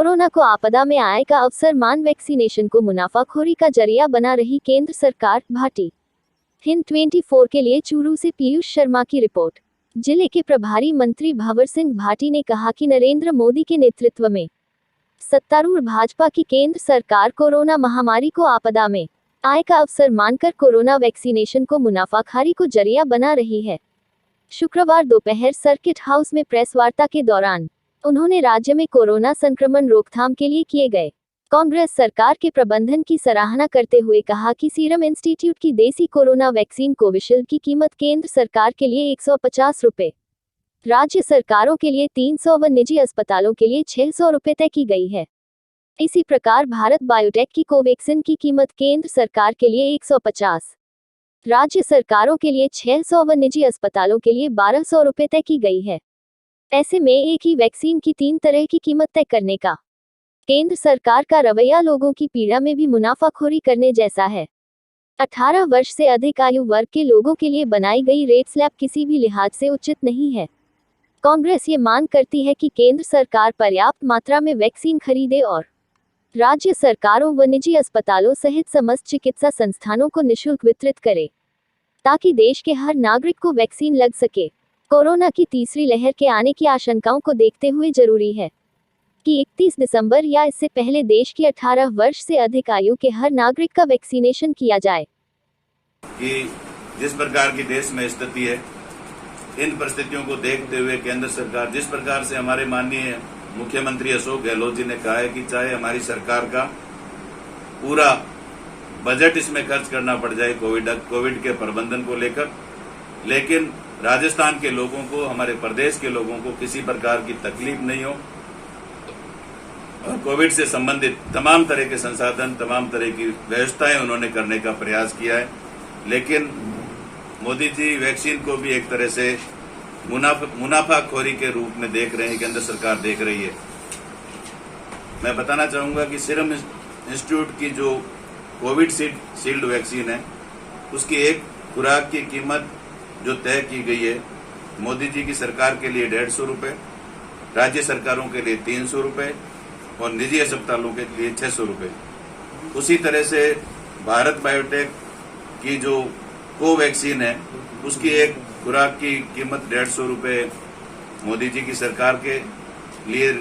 Corona को आपदा में आय का अवसर मान वैक्सीनेशन को मुनाफाखोरी का जरिया बना रही केंद्र सरकार, भाटी। हिंद 24 के लिए चूरू से पीयूष शर्मा की रिपोर्ट। जिले के प्रभारी मंत्री भंवर सिंह भाटी ने कहा कि नरेंद्र मोदी के नेतृत्व में सत्तारूढ़ भाजपा की केंद्र सरकार कोरोना महामारी को आपदा में आय का अवसर मानकर कोरोना वैक्सीनेशन को मुनाफाखोरी को जरिया बना रही है। शुक्रवार दोपहर सर्किट हाउस में प्रेस वार्ता के दौरान उन्होंने राज्य में कोरोना संक्रमण रोकथाम के लिए किए गए कांग्रेस सरकार के प्रबंधन की सराहना करते हुए कहा कि सीरम इंस्टीट्यूट की देसी कोरोना वैक्सीन कोविशील्ड की कीमत केंद्र सरकार के लिए 150 रुपए, राज्य सरकारों के लिए 300 व निजी अस्पतालों के लिए 600 रुपए तय की गई है। इसी प्रकार भारत बायोटेक की कोवैक्सीन की कीमत केंद्र सरकार के लिए 150, राज्य सरकारों के लिए 600 व निजी अस्पतालों के लिए 1200 रुपए तय की गई है। ऐसे में एक ही वैक्सीन की 3 तरह की कीमत तय करने का केंद्र सरकार का रवैया लोगों की पीड़ा में भी मुनाफाखोरी करने जैसा है। 18 वर्ष से अधिक आयु वर्ग के लोगों के लिए बनाई गई रेट स्लैब किसी भी लिहाज से उचित नहीं है। कांग्रेस ये मांग करती है कि केंद्र सरकार पर्याप्त मात्रा में वैक्सीन खरीदे और राज्य सरकारों व निजी अस्पतालों सहित समस्त चिकित्सा संस्थानों को निःशुल्क वितरित करे, ताकि देश के हर नागरिक को वैक्सीन लग सके। कोरोना की तीसरी लहर के आने की आशंकाओं को देखते हुए जरूरी है कि 31 दिसंबर या इससे पहले देश की 18 वर्ष से अधिक आयु के हर नागरिक का वैक्सीनेशन किया जाए। कि जिस प्रकार की देश में स्थिति है, इन परिस्थितियों को देखते हुए केंद्र सरकार जिस प्रकार से हमारे माननीय मुख्यमंत्री अशोक गहलोत जी ने कहा है कि चाहे हमारी सरकार का पूरा बजट इसमें खर्च करना पड़ जाए कोविड के प्रबंधन को लेकर, लेकिन राजस्थान के लोगों को, हमारे प्रदेश के लोगों को किसी प्रकार की तकलीफ नहीं हो और कोविड से संबंधित तमाम तरह के संसाधन, तमाम तरह की व्यवस्थाएं उन्होंने करने का प्रयास किया है। लेकिन मोदी जी वैक्सीन को भी एक तरह से मुनाफाखोरी के रूप में देख रहे हैं, केंद्र सरकार देख रही है। मैं बताना चाहूंगा कि सीरम इंस्टीट्यूट की जो कोविड शील्ड वैक्सीन है, उसकी एक खुराक की कीमत जो तय की गई है, मोदी जी की सरकार के लिए 150 रुपए, राज्य सरकारों के लिए 300 रुपए और निजी अस्पतालों के लिए 600 रुपए। उसी तरह से भारत बायोटेक की जो कोवैक्सीन है, उसकी एक खुराक की कीमत 150 रुपए मोदी जी की सरकार के लिए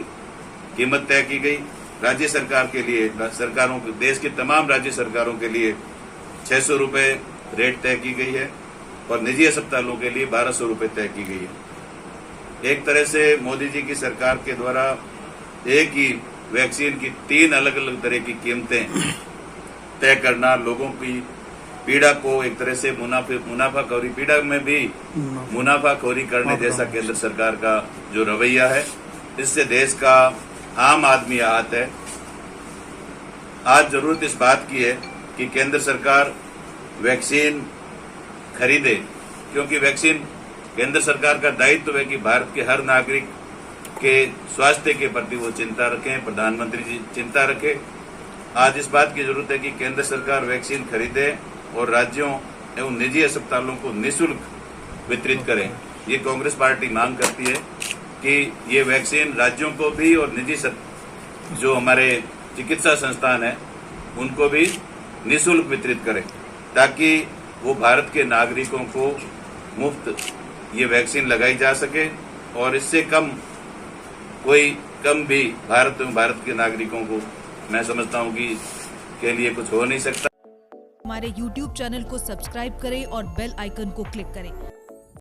कीमत तय की गई। राज्य सरकार के लिए, सरकारों के, देश के तमाम राज्य सरकारों के लिए 600 रुपए रेट तय की गई है और निजी अस्पतालों के लिए 1200 रुपए तय की गई है। एक तरह से मोदी जी की सरकार के द्वारा एक ही वैक्सीन की 3 अलग अलग तरह की कीमतें तय करना, लोगों की पीड़ा को एक तरह से मुनाफाखोरी, पीड़ा में भी मुनाफाखोरी करने जैसा केंद्र सरकार का जो रवैया है, इससे देश का आम आदमी आहत है। आज जरूरत इस बात की है कि केंद्र सरकार वैक्सीन खरीदे, क्योंकि वैक्सीन केंद्र सरकार का दायित्व है कि भारत के हर नागरिक के स्वास्थ्य के प्रति वो चिंता रखें, प्रधानमंत्री जी चिंता रखें। आज इस बात की जरूरत है कि केंद्र सरकार वैक्सीन खरीदे और राज्यों एवं निजी अस्पतालों को निःशुल्क वितरित करें। ये कांग्रेस पार्टी मांग करती है कि ये वैक्सीन राज्यों को भी और निजी जो हमारे चिकित्सा संस्थान है, उनको भी निःशुल्क वितरित करें, ताकि वो भारत के नागरिकों को मुफ्त ये वैक्सीन लगाई जा सके और इससे कम भी भारत के नागरिकों को, मैं समझता हूं कि के लिए कुछ हो नहीं सकता। हमारे YouTube चैनल को सब्सक्राइब करें और बेल आइकन को क्लिक करें।